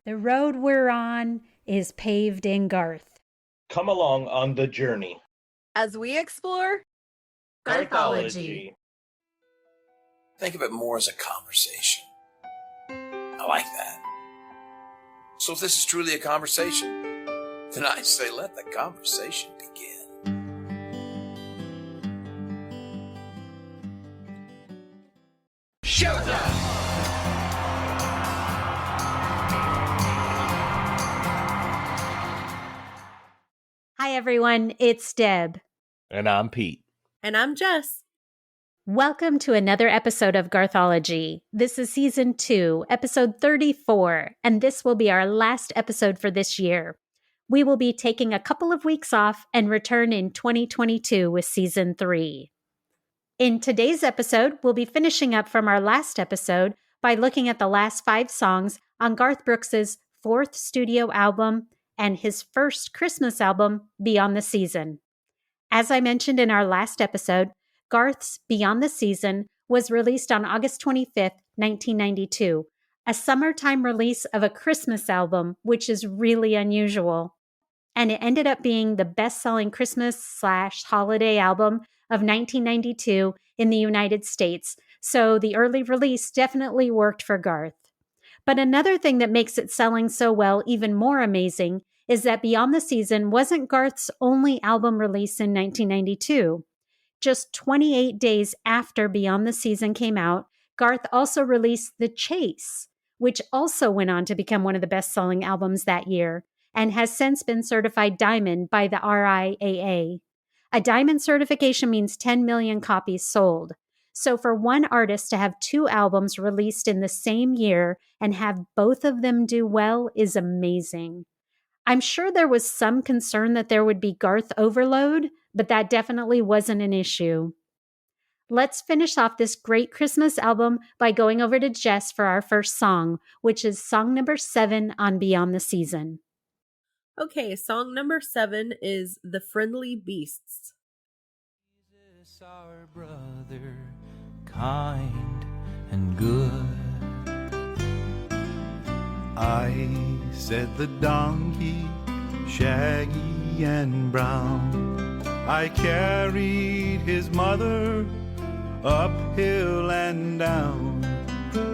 The road we're on is paved in Garth. Come along on the journey as we explore Garthology. Think of it more as a conversation. I like that. So if this is truly a conversation, then I say let the conversation begin. Showtime! Hi, everyone. It's Deb. And I'm Pete. And I'm Jess. Welcome to another episode of Garthology. This is Season 2, Episode 34, and this will be our last episode for this year. We will be taking a couple of weeks off and return in 2022 with Season 3. In today's episode, we'll be finishing up from our last episode by looking at the last 5 songs on Garth Brooks' 4th studio album and his first Christmas album, Beyond the Season. As I mentioned in our last episode, Garth's Beyond the Season was released on August 25th, 1992, a summertime release of a Christmas album, which is really unusual. And it ended up being the best-selling Christmas/holiday album of 1992 in the United States, so the early release definitely worked for Garth. But another thing that makes it selling so well even more amazing is that Beyond the Season wasn't Garth's only album release in 1992. Just 28 days after Beyond the Season came out, Garth also released The Chase, which also went on to become one of the best-selling albums that year, and has since been certified diamond by the RIAA. A diamond certification means 10 million copies sold. So for one artist to have 2 albums released in the same year and have both of them do well is amazing. I'm sure there was some concern that there would be Garth overload, but that definitely wasn't an issue. Let's finish off this great Christmas album by going over to Jess for our first song, which is song number 7 on Beyond the Season. Okay, song number 7 is The Friendly Beasts. Jesus, our brother, kind and good. I said the donkey, shaggy and brown. I carried his mother uphill and down.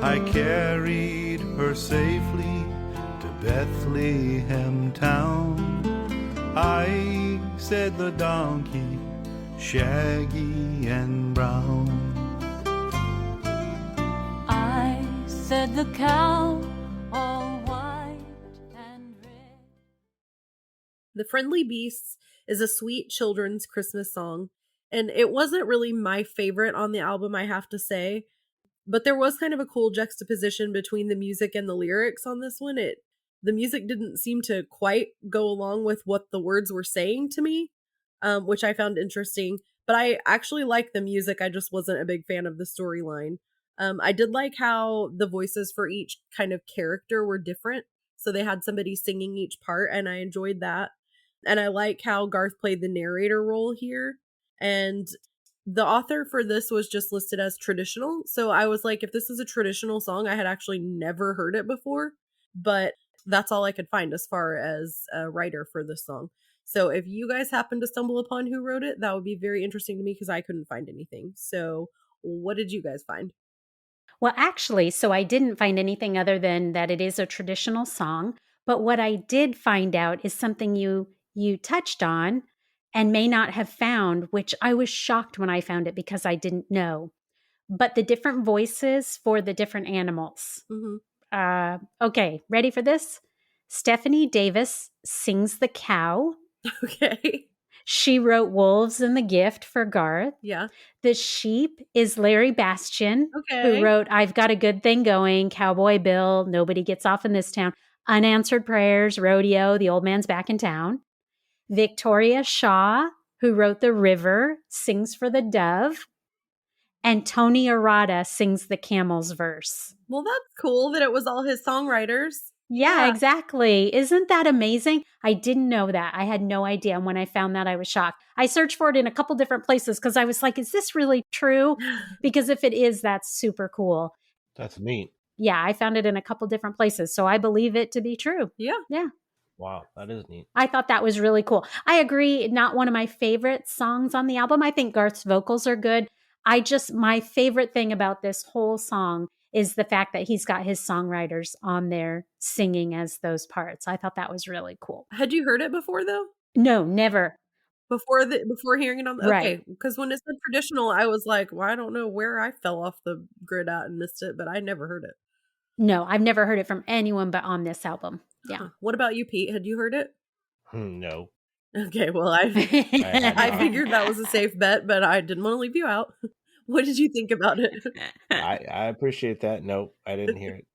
I carried her safely to Bethlehem town. I said the donkey, shaggy and brown. I said the cow, all white and red. The Friendly Beasts is a sweet children's Christmas song, and it wasn't really my favorite on the album, I have to say, but there was kind of a cool juxtaposition between the music and the lyrics on this one. The music didn't seem to quite go along with what the words were saying to me, which I found interesting, but I actually liked the music. I just wasn't a big fan of the storyline. I did like how the voices for each kind of character were different. So they had somebody singing each part, and I enjoyed that. And I like how Garth played the narrator role here. And the author for this was just listed as traditional. So I was like, if this is a traditional song, I had actually never heard it before. But that's all I could find as far as a writer for this song. So if you guys happen to stumble upon who wrote it, that would be very interesting to me because I couldn't find anything. So what did you guys find? Well, actually, so I didn't find anything other than that it is a traditional song. But what I did find out is something you touched on and may not have found, which I was shocked when I found it because I didn't know. But the different voices for the different animals. Mm-hmm. Okay, ready for this? Stephanie Davis sings the cow. Okay. She wrote Wolves and the Gift for Garth. Yeah. The sheep is Larry Bastian, Okay. who wrote I've Got a Good Thing Going, Cowboy Bill, Nobody Gets Off in This Town, Unanswered Prayers, Rodeo, The Old Man's Back in Town. Victoria Shaw, who wrote The River, sings for the dove. And Tony Arata sings the camel's verse. Well, that's cool that it was all his songwriters. Yeah, exactly. Isn't that amazing? I didn't know that. I had no idea. And when I found that, I was shocked. I searched for it in a couple different places because I was like, is this really true? Because if it is, that's super cool. That's neat. yeah, I found it in a couple different places. So I believe it to be true. Yeah. Yeah. Wow, that is neat. I thought that was really cool. I agree. Not one of my favorite songs on the album. I think Garth's vocals are good. My favorite thing about this whole song is the fact that he's got his songwriters on there singing as those parts. I thought that was really cool. Had you heard it before though? No, never. Before hearing it on the, Right. okay, because when it said traditional, I was like, well, I don't know where I fell off the grid at and missed it, but I never heard it. No, I've never heard it from anyone but on this album. Yeah. Huh. What about you, Pete? Had you heard it? No. Okay, well, I figured that was a safe bet, but I didn't want to leave you out. What did you think about it? I appreciate that. Nope, I didn't hear it.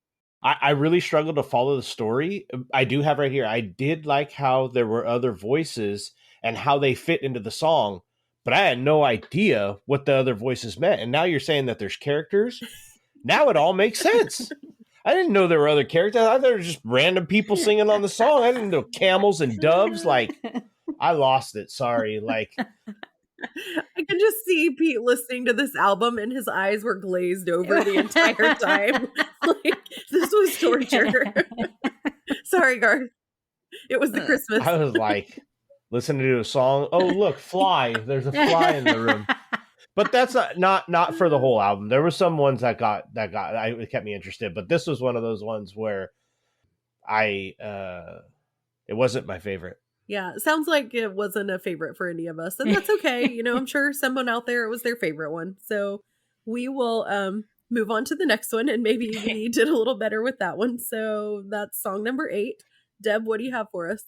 I really struggled to follow the story. I do have right here. I did like how there were other voices and how they fit into the song, but I had no idea what the other voices meant. And now you're saying that there's characters. Now it all makes sense. I didn't know there were other characters. I thought there were just random people singing on the song. I didn't know camels and doves. Like, I lost it. Sorry. Like, I can just see Pete listening to this album and his eyes were glazed over the entire time. Like, this was torture. Sorry, Garth. It was the Christmas. I was like, listening to a song. Oh, look, fly. There's a fly in the room. But that's not for the whole album. There were some ones that it kept me interested, but this was one of those ones where it wasn't my favorite. Yeah, it sounds like it wasn't a favorite for any of us, and that's okay. You know, I'm sure someone out there it was their favorite one. So we will move on to the next one, and maybe we did a little better with that one. So that's song number 8. Deb, what do you have for us?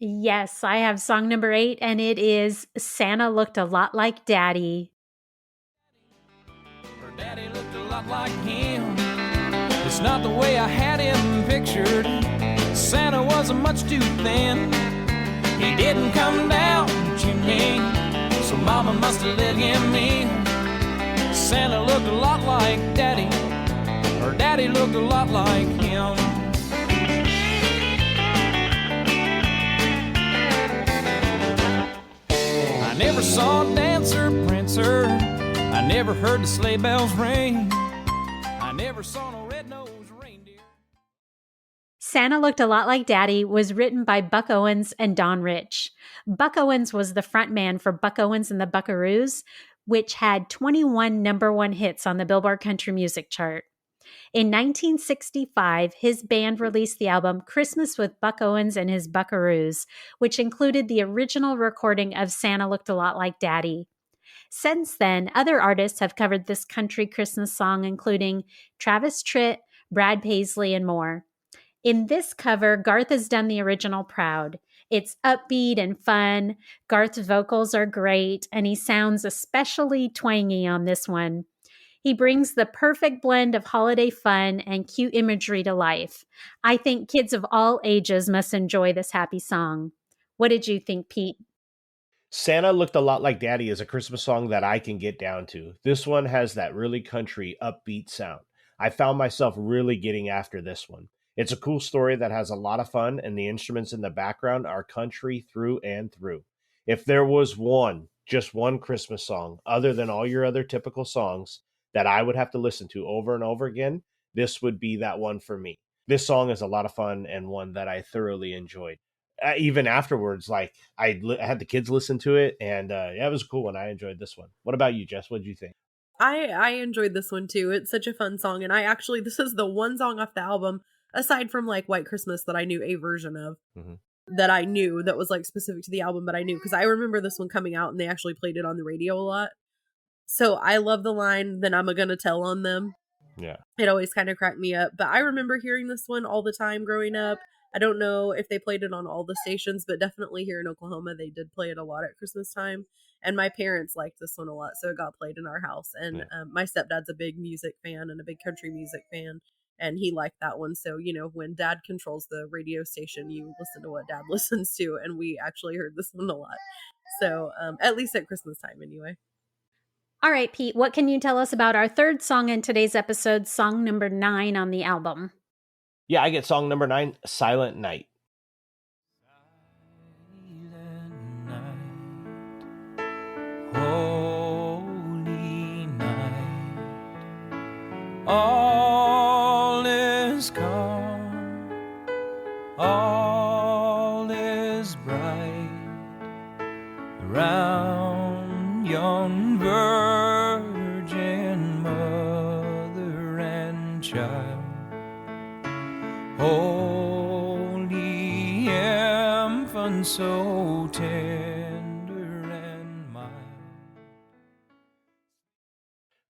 Yes, I have song number 8, and it is Santa Looked a Lot Like Daddy. Her daddy looked a lot like him. It's not the way I had him pictured. Santa wasn't much too thin. He didn't come down the chimney, so Mama must have let him in. Santa looked a lot like Daddy. Her daddy looked a lot like him. I never saw Dancer, Prancer. I never heard the sleigh bells ring. I never saw no red-nosed reindeer. Santa Looked a Lot Like Daddy was written by Buck Owens and Don Rich. Buck Owens was the frontman for Buck Owens and the Buckaroos, which had 21 number 1 hits on the Billboard Country Music Chart. In 1965, his band released the album Christmas with Buck Owens and His Buckaroos, which included the original recording of Santa Looked a Lot Like Daddy. Since then, other artists have covered this country Christmas song, including Travis Tritt, Brad Paisley, and more. In this cover, Garth has done the original proud. It's upbeat and fun. Garth's vocals are great, and he sounds especially twangy on this one. He brings the perfect blend of holiday fun and cute imagery to life. I think kids of all ages must enjoy this happy song. What did you think, Pete? Santa Looked a Lot Like Daddy is a Christmas song that I can get down to. This one has that really country, upbeat sound. I found myself really getting after this one. It's a cool story that has a lot of fun, and the instruments in the background are country through and through. If there was just one Christmas song, other than all your other typical songs, that I would have to listen to over and over again, this would be that one for me. This song is a lot of fun and one that I thoroughly enjoyed. Even afterwards, like I had the kids listen to it, and yeah, it was a cool one. I enjoyed this one. What about you, Jess? What did you think? I enjoyed this one too. It's such a fun song, and this is the one song off the album, aside from like White Christmas, that I knew a version of. Mm-hmm. That I knew that was like specific to the album, but I knew because I remember this one coming out and they actually played it on the radio a lot. So I love the line, "Then I'm gonna tell on them." Yeah. It always kind of cracked me up. But I remember hearing this one all the time growing up. I don't know if they played it on all the stations, but definitely here in Oklahoma, they did play it a lot at Christmas time. And my parents liked this one a lot, so it got played in our house. And my stepdad's a big music fan and a big country music fan, and he liked that one. So, you know, when Dad controls the radio station, you listen to what Dad listens to, and we actually heard this one a lot. So at least at Christmas time anyway. All right, Pete, what can you tell us about our third song in today's episode, song number 9 on the album? Yeah, I get song number 9, Silent Night. Holy night, all has come, all is bright around yon virgin mother and child. Holy infant, so tender and mild.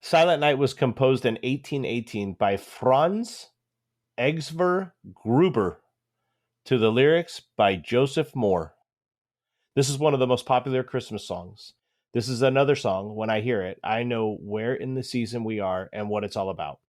Silent Night was composed in 1818 by Franz Xaver Gruber to the lyrics by Joseph Moore. This is one of the most popular Christmas songs. This is another song, when I hear it, I know where in the season we are and what it's all about.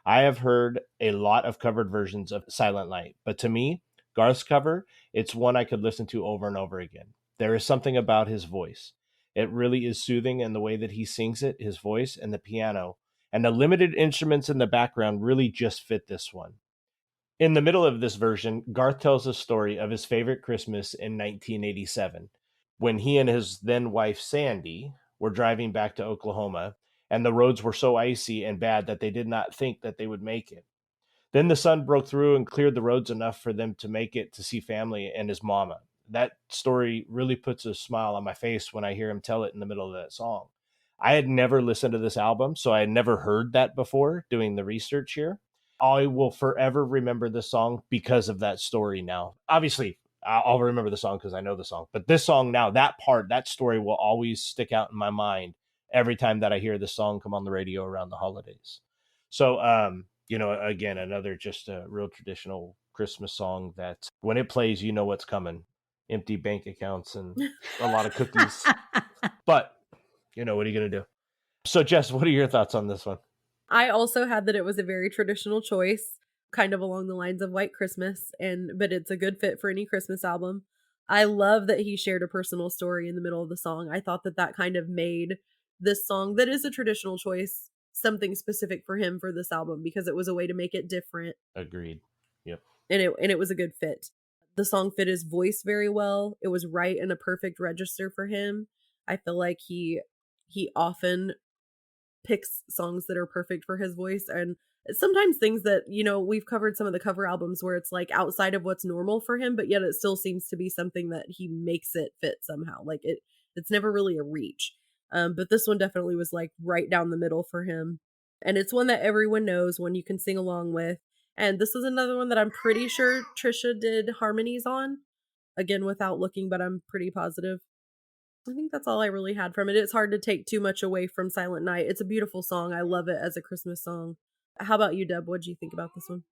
I have heard a lot of covered versions of Silent Night, but to me, Garth's cover, it's one I could listen to over and over again. There is something about his voice. It really is soothing, and the way that he sings it, his voice and the piano, and the limited instruments in the background really just fit this one. In the middle of this version, Garth tells a story of his favorite Christmas in 1987, when he and his then wife Sandy were driving back to Oklahoma, and the roads were so icy and bad that they did not think that they would make it. Then the sun broke through and cleared the roads enough for them to make it to see family and his mama. That story really puts a smile on my face when I hear him tell it in the middle of that song. I had never listened to this album, so I had never heard that before doing the research here. I will forever remember this song because of that story now. Obviously, I'll remember the song because I know the song. But this song now, that part, that story will always stick out in my mind every time that I hear this song come on the radio around the holidays. So, again, another just a real traditional Christmas song that when it plays, you know what's coming. Empty bank accounts and a lot of cookies. But, what are you going to do? So, Jess, what are your thoughts on this one? I also had that it was a very traditional choice, kind of along the lines of White Christmas, but it's a good fit for any Christmas album. I love that he shared a personal story in the middle of the song. I thought that kind of made this song, that is a traditional choice, something specific for him for this album, because it was a way to make it different. Agreed. Yep. And it was a good fit. The song fit his voice very well. It was right in a perfect register for him. I feel like he often picks songs that are perfect for his voice, and sometimes things that, we've covered some of the cover albums where it's like outside of what's normal for him, but yet it still seems to be something that he makes it fit somehow. Like it's never really a reach. But this one definitely was like right down the middle for him. And it's one that everyone knows, one you can sing along with. And this is another one that I'm pretty sure Trisha did harmonies on, again, without looking, but I'm pretty positive. I think that's all I really had from it. It's hard to take too much away from Silent Night. It's a beautiful song. I love it as a Christmas song. How about you, Deb? What did you think about this one?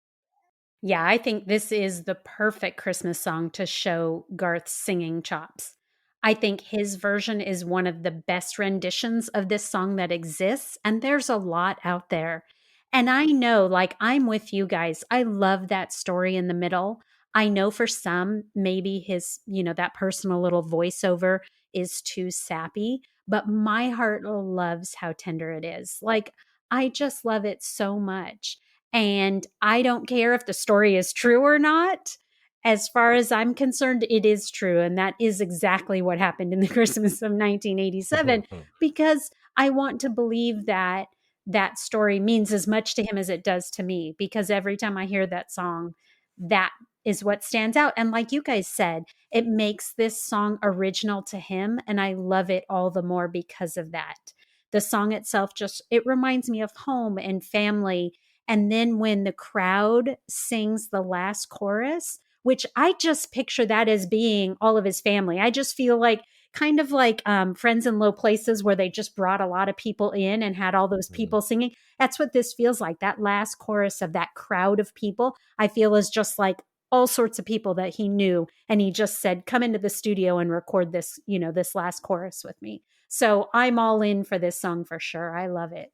Yeah, I think this is the perfect Christmas song to show Garth's singing chops. I think his version is one of the best renditions of this song that exists, and there's a lot out there. And I know, like, I'm with you guys. I love that story in the middle. I know for some, maybe his, that personal little voiceover is too sappy, but my heart loves how tender it is. Like, I just love it so much. And I don't care if the story is true or not. As far as I'm concerned, it is true. And that is exactly what happened in the Christmas of 1987, because I want to believe that that story means as much to him as it does to me, because every time I hear that song, that is what stands out. And like you guys said, it makes this song original to him. And I love it all the more because of that. The song itself it reminds me of home and family. And then when the crowd sings the last chorus, which I just picture that as being all of his family. I just feel like kind of like Friends in Low Places, where they just brought a lot of people in and had all those people singing. That's what this feels like. That last chorus of that crowd of people, I feel is just like all sorts of people that he knew. And he just said, come into the studio and record this, this last chorus with me. So I'm all in for this song for sure. I love it.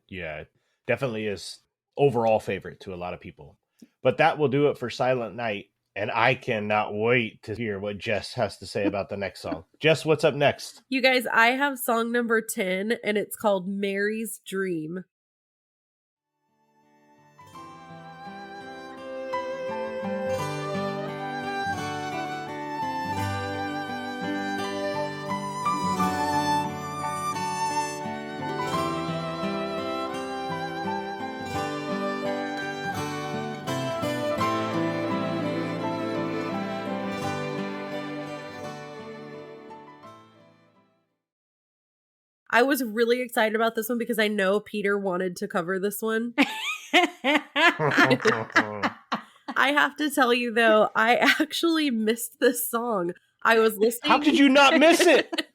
Yeah, it definitely is overall favorite to a lot of people. But that will do it for Silent Night. And I cannot wait to hear what Jess has to say about the next song. Jess, what's up next? You guys, I have song number 10, and it's called Mary's Dream. I was really excited about this one because I know Peter wanted to cover this one. I have to tell you, though, I actually missed this song. I was listening. How could you not miss it?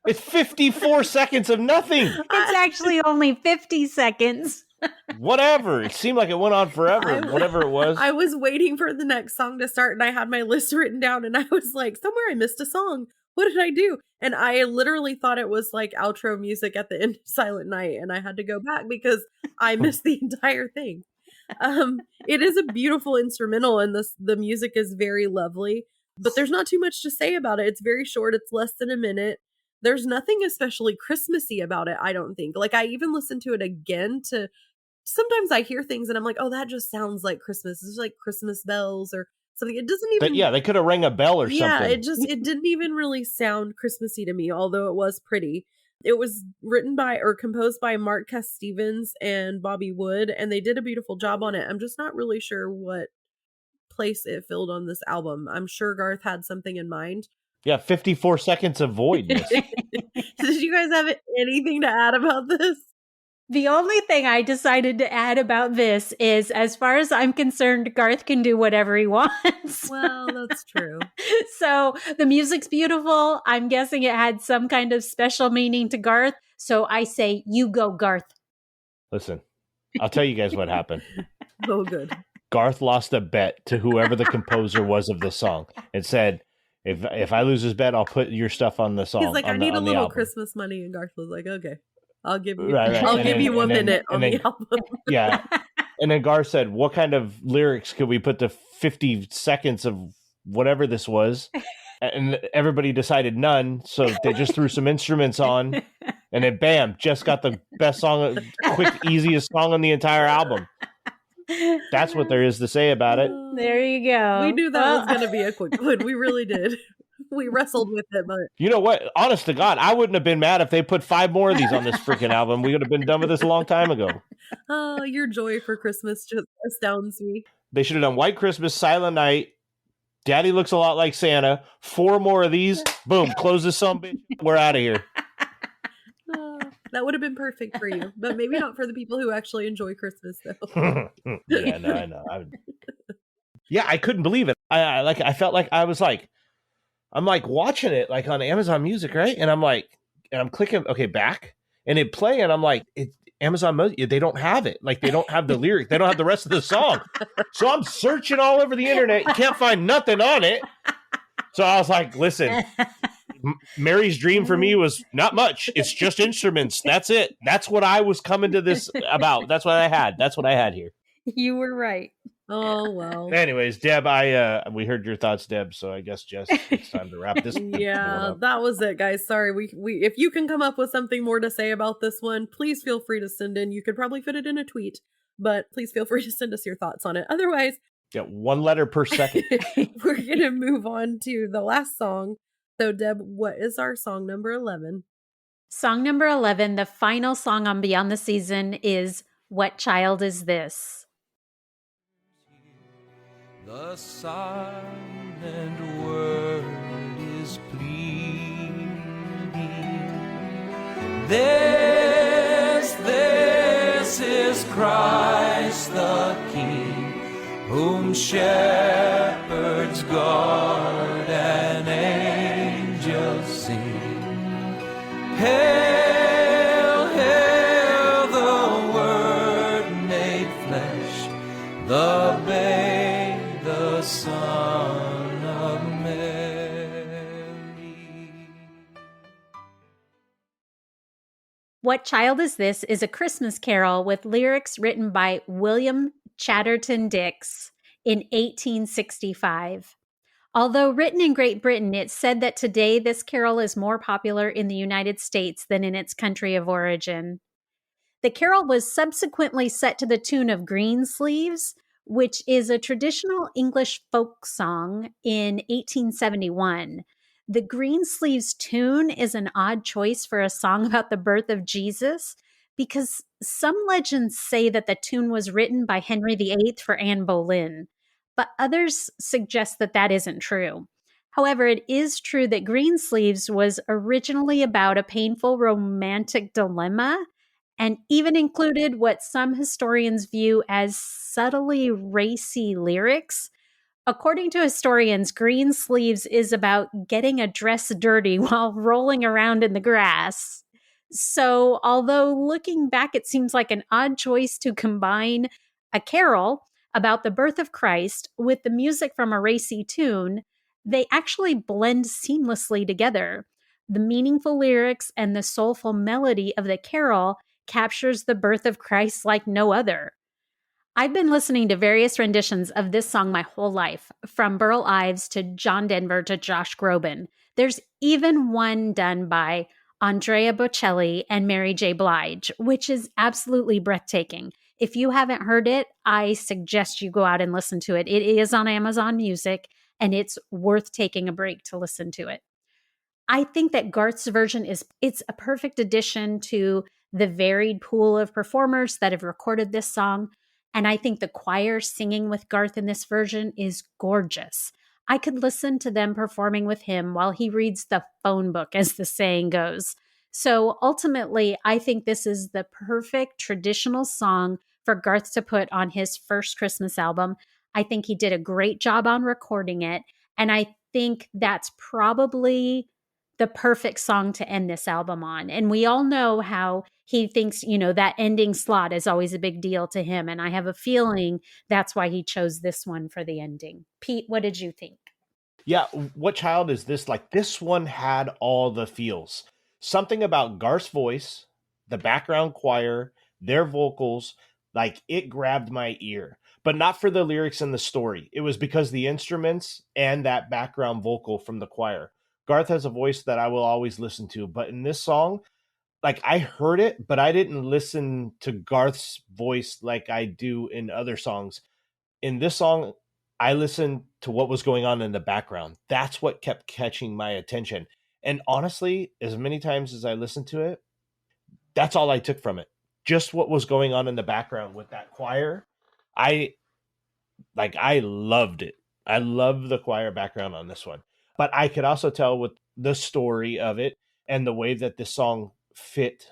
It's 54 seconds of nothing. It's actually only 50 seconds. Whatever. It seemed like it went on forever, whatever it was. I was waiting for the next song to start, and I had my list written down, and I was like, somewhere I missed a song. What did I do? And I literally thought it was like outro music at the end of Silent Night, and I had to go back because I missed the entire thing. It is a beautiful instrumental, and the music is very lovely, but there's not too much to say about it. It's very short. It's less than a minute. There's nothing especially Christmassy about it, I don't think. Like, I even listened to it again to sometimes I hear things and I'm like, oh, that just sounds like Christmas. It's like Christmas bells or something. It doesn't even. They could have rang a bell or something. It didn't even really sound Christmassy to me, although it was pretty. It was written by or composed by Mark Cass Stevens and Bobby Wood, and they did a beautiful job on it. I'm just not really sure what place it filled on this album. I'm sure Garth had something in mind. Yeah, 54 seconds of voidness. Did you guys have anything to add about this? The only thing I decided to add about this is, as far as I'm concerned, Garth can do whatever he wants. Well, that's true. So the music's beautiful. I'm guessing it had some kind of special meaning to Garth. So I say, you go, Garth. Listen, I'll tell you guys what happened. Oh, good. Garth lost a bet to whoever the composer was of this song and said, if I lose this bet, I'll put your stuff on the song. He's like, I need a little album. Christmas money. And Garth was like, okay, I'll give you, Right. I'll give you 1 minute on the album. Yeah. And then Garth said, what kind of lyrics could we put to 50 seconds of whatever this was? And everybody decided none. So they just threw some instruments on and then bam, Jess got the best song, quick, easiest song on the entire album. That's what there is to say about it. There you go. We knew that was going to be a quick one. We really did. We wrestled with it, but you know what? Honest to God, I wouldn't have been mad if they put 5 more of these on this freaking album. We would have been done with this a long time ago. Oh, your joy for Christmas just astounds me. They should have done White Christmas, Silent Night, Daddy Looks a Lot Like Santa. 4 more of these. Boom. Close this son bitch. We're out of here. That would have been perfect for you, but maybe not for the people who actually enjoy Christmas, though. Yeah, no, I know. Yeah, I couldn't believe it. I felt like I was like, I'm like watching it like on Amazon Music, right? And I'm clicking, okay, back, and it play, and I'm like, Amazon Music, they don't have it. Like, they don't have the lyric. They don't have the rest of the song. So I'm searching all over the internet. Can't find nothing on it. So I was like, listen, Mary's dream for me was not much. It's just instruments. That's it. That's what I was coming to this about. That's what I had. That's what I had here. You were right. Oh, well. Anyways, Deb, we heard your thoughts, Deb. So I guess, Jess, it's time to wrap this. Yeah, that was it, guys. Sorry. We if you can come up with something more to say about this one, please feel free to send in. You could probably fit it in a tweet, but please feel free to send us your thoughts on it. Otherwise, yeah, 1 letter per second. We're going to move on to the last song. So, Deb, what is our song number 11? Song number 11, the final song on Beyond the Season, is What Child Is This? The silent word is pleading. This is Christ the King, whom shepherds guard and angels sing. Hail, hail, the Word made flesh, the babe, the Son of Mary. What Child Is This is a Christmas carol with lyrics written by William Chatterton Dix in 1865. Although written in Great Britain, it's said that today this carol is more popular in the United States than in its country of origin. The carol was subsequently set to the tune of Greensleeves, which is a traditional English folk song, in 1871. The Greensleeves tune is an odd choice for a song about the birth of Jesus, because some legends say that the tune was written by Henry VIII for Anne Boleyn, but others suggest that that isn't true. However, it is true that Greensleeves was originally about a painful romantic dilemma and even included what some historians view as subtly racy lyrics. According to historians, Greensleeves is about getting a dress dirty while rolling around in the grass. So, although looking back, it seems like an odd choice to combine a carol about the birth of Christ with the music from a racy tune, they actually blend seamlessly together. The meaningful lyrics and the soulful melody of the carol captures the birth of Christ like no other. I've been listening to various renditions of this song my whole life, from Burl Ives to John Denver to Josh Groban. There's even one done by Andrea Bocelli and Mary J. Blige, which is absolutely breathtaking. If you haven't heard it, I suggest you go out and listen to it. It is on Amazon Music, and it's worth taking a break to listen to it. I think that Garth's version it's a perfect addition to the varied pool of performers that have recorded this song. And I think the choir singing with Garth in this version is gorgeous. I could listen to them performing with him while he reads the phone book, as the saying goes. So ultimately, I think this is the perfect traditional song for Garth to put on his first Christmas album. I think he did a great job on recording it. And I think that's probably the perfect song to end this album on. And we all know how he thinks, that ending slot is always a big deal to him. And I have a feeling that's why he chose this one for the ending. Pete, what did you think? Yeah, what child is this? Like, this one had all the feels. Something about Garth's voice, the background choir, their vocals, like it grabbed my ear. But not for the lyrics and the story. It was because the instruments and that background vocal from the choir. Garth has a voice that I will always listen to. But in this song, like I heard it, but I didn't listen to Garth's voice like I do in other songs. In this song, I listened to what was going on in the background. That's what kept catching my attention. And honestly, as many times as I listened to it, that's all I took from it. Just what was going on in the background with that choir. I loved it. I love the choir background on this one. But I could also tell with the story of it and the way that this song fit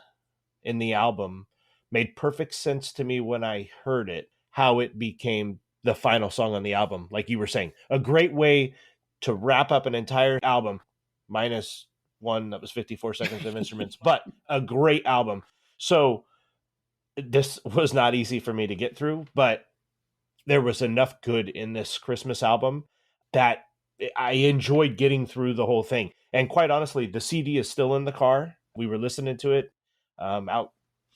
in the album made perfect sense to me when I heard it, how it became the final song on the album. Like you were saying, a great way to wrap up an entire album, minus one that was 54 seconds of instruments, but a great album. So this was not easy for me to get through, but there was enough good in this Christmas album that I enjoyed getting through the whole thing. And quite honestly, the CD is still in the car. We were listening to it out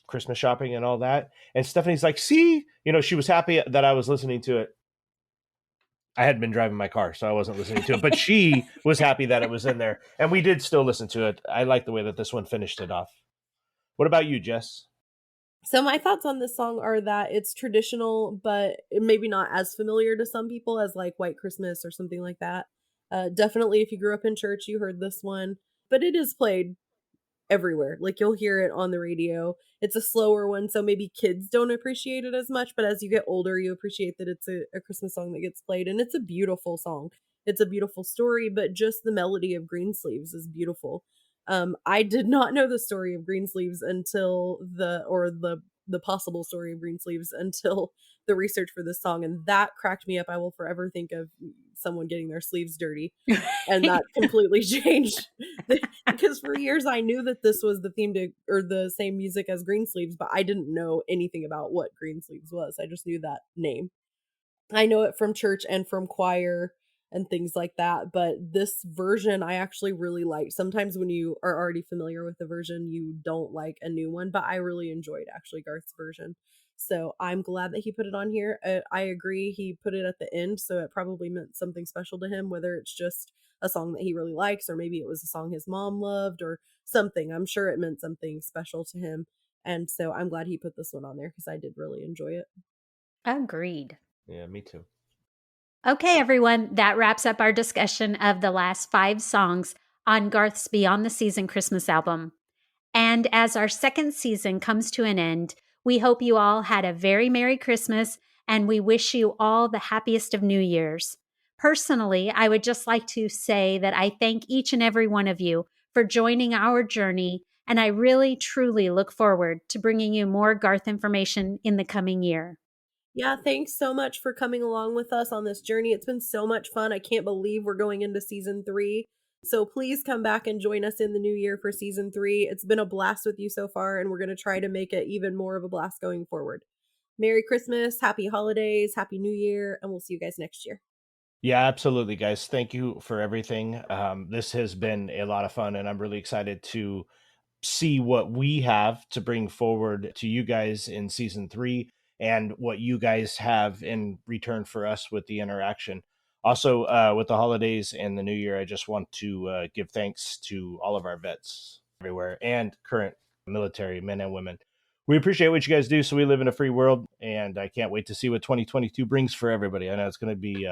Christmas shopping and all that. And Stephanie's like, see, she was happy that I was listening to it. I had been driving my car, so I wasn't listening to it, but she was happy that it was in there. And we did still listen to it. I like the way that this one finished it off. What about you, Jess? So my thoughts on this song are that it's traditional, but maybe not as familiar to some people as like White Christmas or something like that. Definitely, if you grew up in church, you heard this one, but it is played everywhere. Like you'll hear it on the radio. It's a slower one, so maybe kids don't appreciate it as much, but as you get older, you appreciate that it's a Christmas song that gets played, and it's a beautiful song. It's a beautiful story, but just the melody of Greensleeves is beautiful. I did not know the story of Greensleeves until the possible story of Greensleeves until the research for this song, and that cracked me up. I will forever think of someone getting their sleeves dirty, and that completely changed because for years I knew that this was the theme to or the same music as Greensleeves, but I didn't know anything about what Greensleeves was. I just knew that name. I know it from church and from choir and things like that, but this version I actually really liked. Sometimes when you are already familiar with the version, you don't like a new one, but I really enjoyed actually Garth's version. So I'm glad that he put it on here. I agree, he put it at the end, so it probably meant something special to him, whether it's just a song that he really likes, or maybe it was a song his mom loved or something. I'm sure it meant something special to him. And so I'm glad he put this one on there because I did really enjoy it. Agreed. Yeah, me too. Okay, everyone, that wraps up our discussion of the last 5 songs on Garth's Beyond the Season Christmas album. And as our second season comes to an end, we hope you all had a very Merry Christmas, and we wish you all the happiest of New Year's. Personally, I would just like to say that I thank each and every one of you for joining our journey, and I really, truly look forward to bringing you more Garth information in the coming year. Yeah, thanks so much for coming along with us on this journey. It's been so much fun. I can't believe we're going into season 3. So please come back and join us in the new year for season 3. It's been a blast with you so far, and we're going to try to make it even more of a blast going forward. Merry Christmas, Happy Holidays, Happy New Year, and we'll see you guys next year. Yeah, absolutely, guys. Thank you for everything. This has been a lot of fun, and I'm really excited to see what we have to bring forward to you guys in season 3 and what you guys have in return for us with the interaction. Also, with the holidays and the new year, I just want to give thanks to all of our vets everywhere and current military men and women. We appreciate what you guys do. So we live in a free world, and I can't wait to see what 2022 brings for everybody. I know it's going to be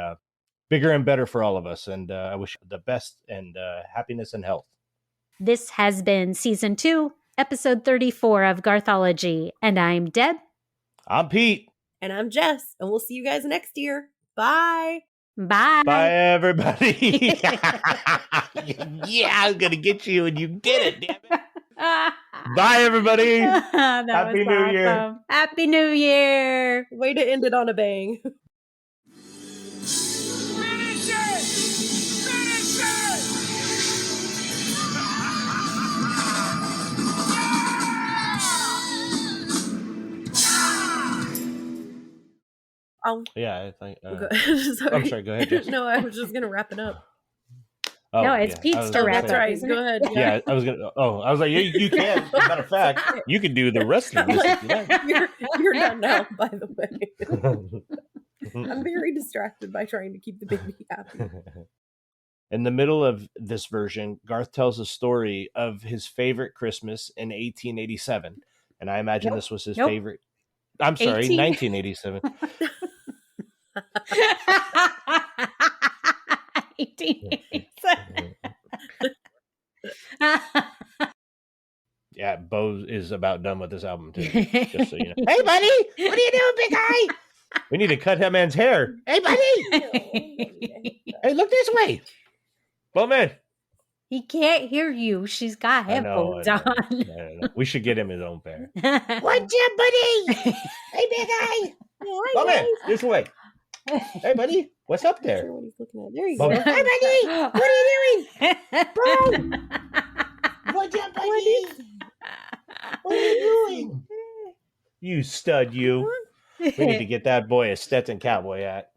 bigger and better for all of us. And I wish you the best and happiness and health. This has been season 2, episode 34 of Garthology. And I'm Deb. I'm Pete. And I'm Jess. And we'll see you guys next year. Bye. Bye. Bye, everybody. Yeah, I'm going to get you, and you did it, damn it. Bye, everybody. Happy New Year. Happy New Year. Way to end it on a bang. Yeah, I think. Sorry. I'm sorry. Go ahead, Jess. No, I was just gonna wrap it up. Oh, no, it's Pete's to wrap That's it up. right. Go ahead. Yeah, I was gonna. Oh, I was like, you can. Matter of fact, you can do the rest of this if you like. You're done now. By the way, I'm very distracted by trying to keep the baby happy. In the middle of this version, Garth tells a story of his favorite Christmas in 1887, and I imagine this was his favorite. I'm sorry, 1987. 1887. Yeah, Bo is about done with this album too. Just so you know. Hey, buddy, what are you doing, big guy? We need to cut that man's hair. Hey, buddy. Hey, look this way. Bo, man. He can't hear you. She's got headphones on. No. We should get him his own pair. What's up, buddy? Hey, big guy. Bo, man, this way. Hey, buddy, what's up there? What he's looking at. There you Bo, go. hey, buddy, what are you doing? Bo, what's up, buddy? What are you doing? You stud, you. We need to get that boy a Stetson cowboy hat.